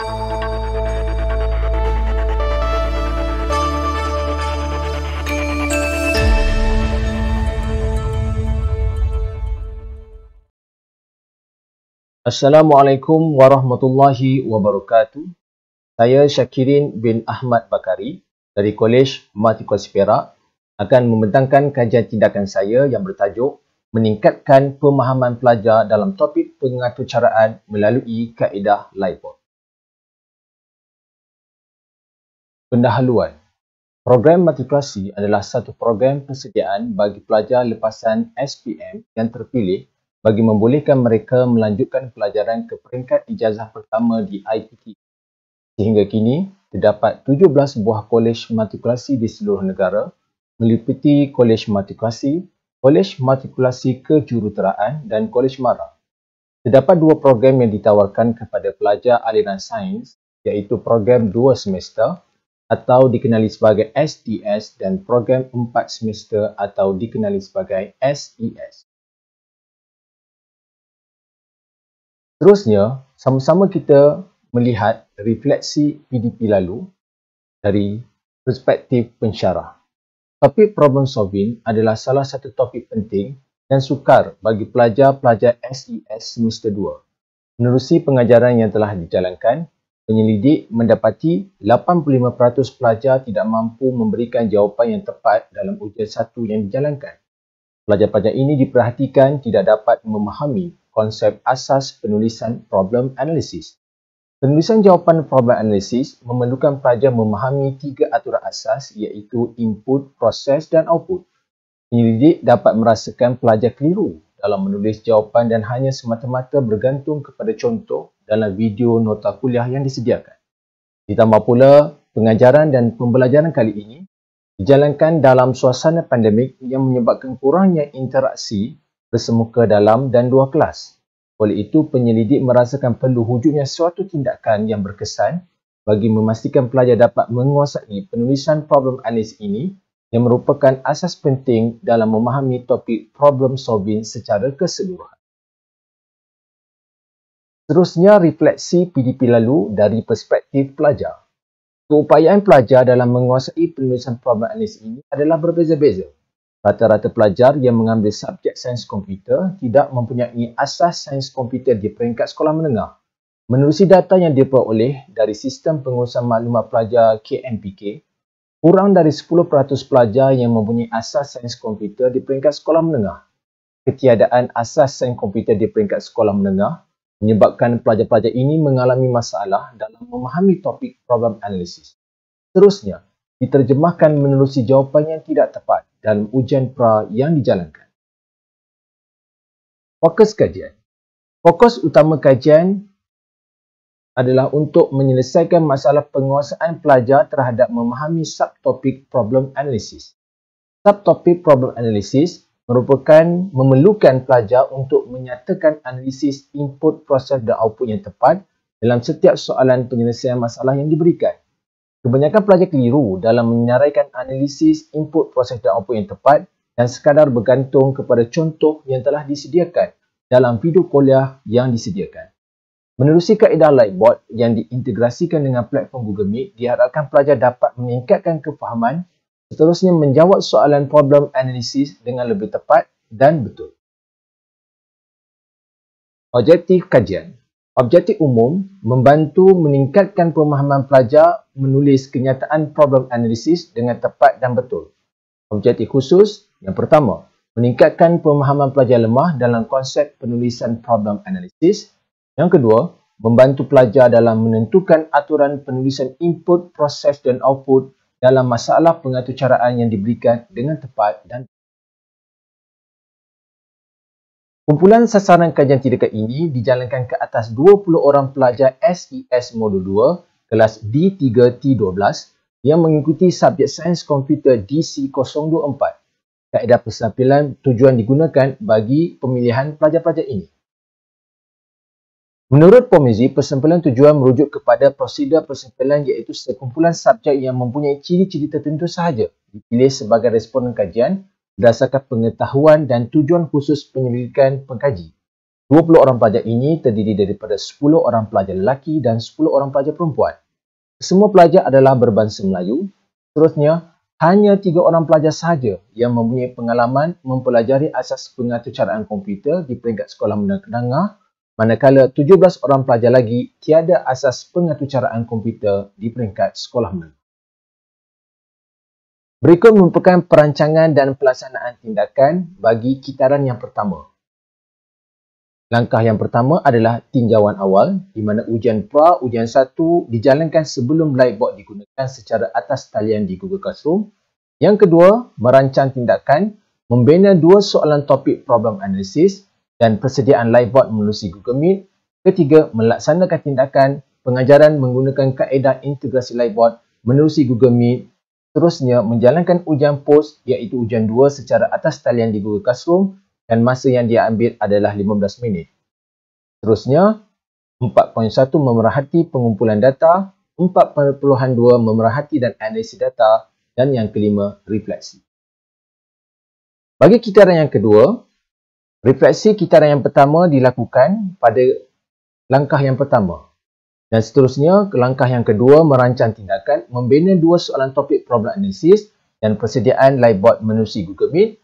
Assalamualaikum warahmatullahi wabarakatuh. Saya Syakirin bin Ahmad Bakari dari Kolej Matematik Perak akan membentangkan kajian tindakan saya yang bertajuk meningkatkan pemahaman pelajar dalam topik pengaturcaraan melalui kaedah Lightboard. Pendahuluan. Program matrikulasi adalah satu program persediaan bagi pelajar lepasan SPM yang terpilih bagi membolehkan mereka melanjutkan pelajaran ke peringkat ijazah pertama di IPT. Sehingga kini, terdapat 17 buah kolej matrikulasi di seluruh negara meliputi Kolej Matrikulasi, Kolej Matrikulasi Kejuruteraan dan Kolej Mara. Terdapat dua program yang ditawarkan kepada pelajar aliran sains iaitu program 2 semester atau dikenali sebagai STS dan program 4 semester atau dikenali sebagai SES. Terusnya, sama-sama kita melihat refleksi PDP lalu dari perspektif pensyarah. Topik problem solving adalah salah satu topik penting dan sukar bagi pelajar-pelajar SES semester 2. Menerusi pengajaran yang telah dijalankan, penyelidik mendapati 85% pelajar tidak mampu memberikan jawapan yang tepat dalam ujian 1 yang dijalankan. Pelajar-pelajar ini diperhatikan tidak dapat memahami konsep asas penulisan problem analisis. Penulisan jawapan problem analisis memerlukan pelajar memahami 3 aturan asas iaitu input, proses dan output. Penyelidik dapat merasakan pelajar keliru dalam menulis jawapan dan hanya semata-mata bergantung kepada contoh dalam video nota kuliah yang disediakan. Ditambah pula, pengajaran dan pembelajaran kali ini dijalankan dalam suasana pandemik yang menyebabkan kurangnya interaksi bersemuka dalam dan luar kelas. Oleh itu, penyelidik merasakan perlu wujudnya suatu tindakan yang berkesan bagi memastikan pelajar dapat menguasai penulisan problem analisis ini yang merupakan asas penting dalam memahami topik problem solving secara keseluruhan. Seterusnya, refleksi PDP lalu dari perspektif pelajar. Keupayaan pelajar dalam menguasai penulisan problem analisis ini adalah berbeza-beza. Rata-rata pelajar yang mengambil subjek sains komputer tidak mempunyai asas sains komputer di peringkat sekolah menengah. Menerusi data yang diperoleh dari Sistem Pengurusan Maklumat Pelajar KMPK, kurang dari 10% pelajar yang mempunyai asas sains komputer di peringkat sekolah menengah. Ketiadaan asas sains komputer di peringkat sekolah menengah menyebabkan pelajar-pelajar ini mengalami masalah dalam memahami topik problem analisis. Seterusnya, diterjemahkan menerusi jawapan yang tidak tepat dalam ujian pra yang dijalankan. Fokus kajian. Fokus utama kajian adalah untuk menyelesaikan masalah penguasaan pelajar terhadap memahami subtopik problem analisis. Subtopik problem analisis memerlukan pelajar untuk menyatakan analisis input, proses dan output yang tepat dalam setiap soalan penyelesaian masalah yang diberikan. Kebanyakan pelajar keliru dalam menyenaraikan analisis input, proses dan output yang tepat dan sekadar bergantung kepada contoh yang telah disediakan dalam video kuliah yang disediakan. Menerusi kaedah Lightboard yang diintegrasikan dengan platform Google Meet, diharapkan pelajar dapat meningkatkan kefahaman, seterusnya menjawab soalan problem analisis dengan lebih tepat dan betul. Objektif kajian. Objektif umum membantu meningkatkan pemahaman pelajar menulis kenyataan problem analisis dengan tepat dan betul. Objektif khusus, yang pertama, meningkatkan pemahaman pelajar lemah dalam konsep penulisan problem analisis. Yang kedua, membantu pelajar dalam menentukan aturan penulisan input, proses dan output dalam masalah pengaturcaraan yang diberikan dengan tepat dan kumpulan sasaran kajian tindakan ini dijalankan ke atas 20 orang pelajar SES Modul 2 kelas D3T12 yang mengikuti subjek sains komputer DC024. Kaedah persampaian tujuan digunakan bagi pemilihan pelajar-pelajar ini. Menurut Pomizi, persampaian tujuan merujuk kepada prosedur persampaian iaitu sekumpulan subjek yang mempunyai ciri-ciri tertentu sahaja dipilih sebagai responden kajian berdasarkan pengetahuan dan tujuan khusus penyelidikan pengkaji. 20 orang pelajar ini terdiri daripada 10 orang pelajar lelaki dan 10 orang pelajar perempuan. Semua pelajar adalah berbangsa Melayu. Seterusnya, hanya 3 orang pelajar sahaja yang mempunyai pengalaman mempelajari asas pengaturcaraan komputer di peringkat sekolah menengah, manakala 17 orang pelajar lagi tiada asas pengaturcaraan komputer di peringkat sekolah menengah. Berikut merupakan perancangan dan pelaksanaan tindakan bagi kitaran yang pertama. Langkah yang pertama adalah tinjauan awal, di mana ujian pra ujian 1 dijalankan sebelum Blackboard digunakan secara atas talian di Google Classroom. Yang kedua, merancang tindakan, membina 2 soalan topik problem analisis dan persediaan Blackboard melalui Google Meet. Ketiga, melaksanakan tindakan pengajaran menggunakan kaedah integrasi Blackboard melalui Google Meet. Seterusnya, menjalankan ujian post iaitu ujian 2 secara atas talian di Google Classroom dan masa yang dia ambil adalah 15 minit. Seterusnya, 4.1 memerhati pengumpulan data, 4.2 memerhati dan analisis data, dan yang kelima, refleksi. Bagi kitaran yang kedua, refleksi kitaran yang pertama dilakukan pada langkah yang pertama. Dan seterusnya, ke langkah yang kedua, merancang tindakan, membina 2 soalan topik problem analisis dan persediaan Blackboard melalui Google Meet.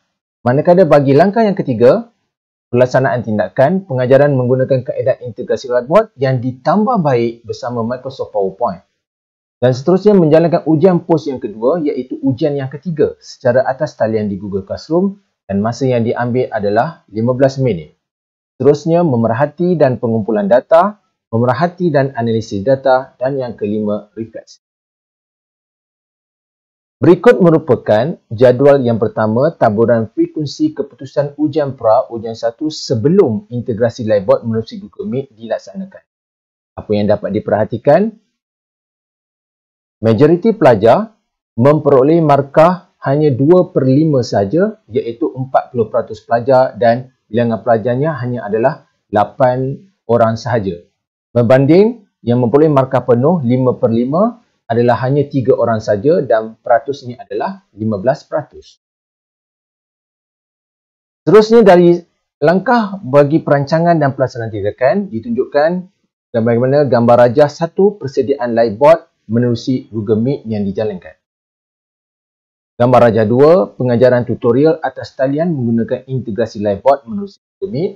Manakala bagi langkah yang ketiga, pelaksanaan tindakan, pengajaran menggunakan kaedah integrasi Blackboard yang ditambah baik bersama Microsoft PowerPoint. Dan seterusnya menjalankan ujian post yang kedua iaitu ujian yang ketiga secara atas talian di Google Classroom dan masa yang diambil adalah 15 minit. Seterusnya memerhati dan pengumpulan data, memerhati dan analisis data, dan yang kelima, refleksi. Berikut merupakan jadual yang pertama taburan frekuensi keputusan ujian pra ujian 1 sebelum integrasi Blackboard melalui Google Meet dilaksanakan. Apa yang dapat diperhatikan? Majoriti pelajar memperoleh markah hanya 2/5 saja iaitu 40% pelajar dan bilangan pelajarnya hanya adalah 8 orang sahaja. Berbanding yang memperoleh markah penuh 5/5 adalah hanya 3 orang saja dan peratus ini adalah 15%. Seterusnya dari langkah bagi perancangan dan pelaksanaan tindakan ditunjukkan bagaimana gambar rajah 1 persediaan Blackboard menerusi Google Meet yang dijalankan. Gambar rajah 2 pengajaran tutorial atas talian menggunakan integrasi Blackboard menerusi Google Meet.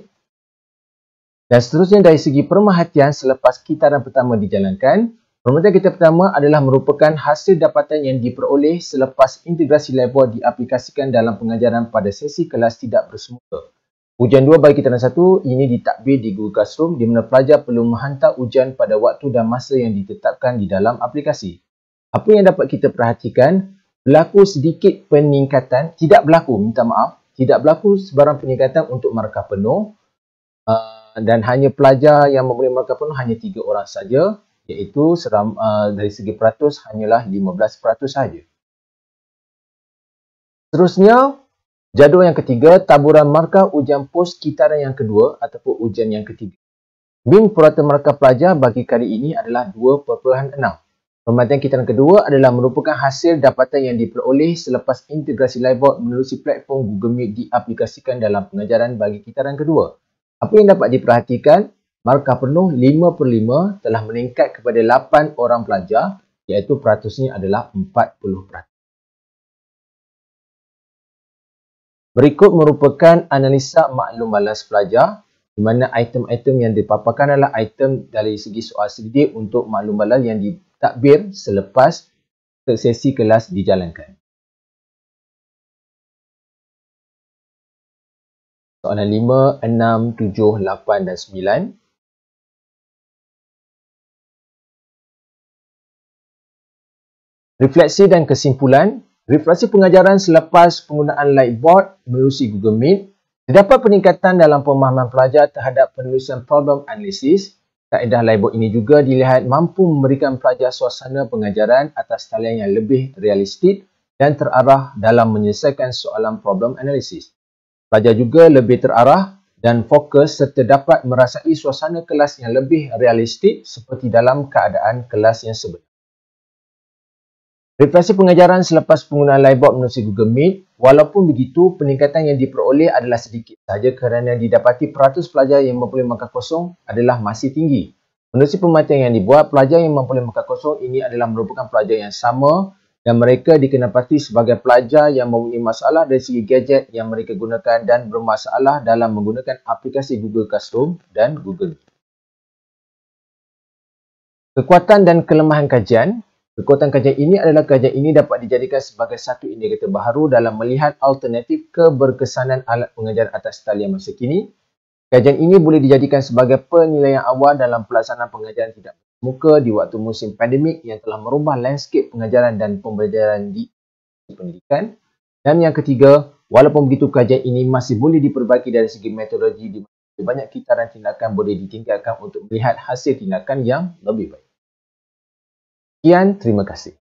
Dan seterusnya dari segi pemerhatian selepas kitaran pertama dijalankan, perhatian kita pertama adalah merupakan hasil dapatan yang diperoleh selepas integrasi Blackboard diaplikasikan dalam pengajaran pada sesi kelas tidak bersemuka. Ujian 2 bagi kitaran 1 ini ditakbir di Google Classroom di mana pelajar perlu menghantar ujian pada waktu dan masa yang ditetapkan di dalam aplikasi. Apa yang dapat kita perhatikan, berlaku sedikit peningkatan, tidak berlaku sebarang peningkatan untuk markah penuh dan hanya pelajar yang mempunyai markah penuh hanya 3 orang saja. Iaitu dari segi peratus hanyalah 15% sahaja. Seterusnya, jadual yang ketiga, taburan markah ujian post kitaran yang kedua ataupun ujian yang ketiga. Min purata markah pelajar bagi kali ini adalah 2.6. Pemerhatian kitaran kedua adalah merupakan hasil dapatan yang diperoleh selepas integrasi Blackboard melalui platform Google Meet diaplikasikan dalam pengajaran bagi kitaran kedua. Apa yang dapat diperhatikan? Markah penuh 5/5 telah meningkat kepada 8 orang pelajar iaitu peratusnya adalah 40%. Berikut merupakan analisa maklum balas pelajar di mana item-item yang dipaparkan adalah item dari segi soal selidik untuk maklum balas yang ditakbir selepas sesi kelas dijalankan. Soalan 5, 6, 7, 8 dan 9. Refleksi dan kesimpulan. Refleksi pengajaran selepas penggunaan Blackboard melalui Google Meet. Terdapat peningkatan dalam pemahaman pelajar terhadap penulisan problem analisis. Kaedah Blackboard ini juga dilihat mampu memberikan pelajar suasana pengajaran atas talian yang lebih realistik dan terarah dalam menyelesaikan soalan problem analisis. Pelajar juga lebih terarah dan fokus serta dapat merasai suasana kelas yang lebih realistik seperti dalam keadaan kelas yang sebenar. Refleksi pengajaran selepas penggunaan Blackboard melalui Google Meet Walaupun begitu, peningkatan yang diperoleh adalah sedikit sahaja kerana didapati peratus pelajar yang memperoleh markah kosong adalah masih tinggi. Menerusi pemerhatian yang dibuat, pelajar yang memperoleh markah kosong ini adalah merupakan pelajar yang sama dan mereka dikenapati sebagai pelajar yang mempunyai masalah dari segi gadget yang mereka gunakan dan bermasalah dalam menggunakan aplikasi Google Classroom dan Google. Kekuatan dan kelemahan kajian. Kekuatan kajian ini adalah kajian ini dapat dijadikan sebagai satu indikator baharu dalam melihat alternatif keberkesanan alat pengajaran atas talian masa kini. Kajian ini boleh dijadikan sebagai penilaian awal dalam pelaksanaan pengajaran tidak bermuka di waktu musim pandemik yang telah merubah landscape pengajaran dan pembelajaran di pendidikan. Dan yang ketiga, walaupun begitu kajian ini masih boleh diperbaiki dari segi metodologi di mana banyak kitaran tindakan boleh ditingkatkan untuk melihat hasil tindakan yang lebih baik. Sekian, terima kasih.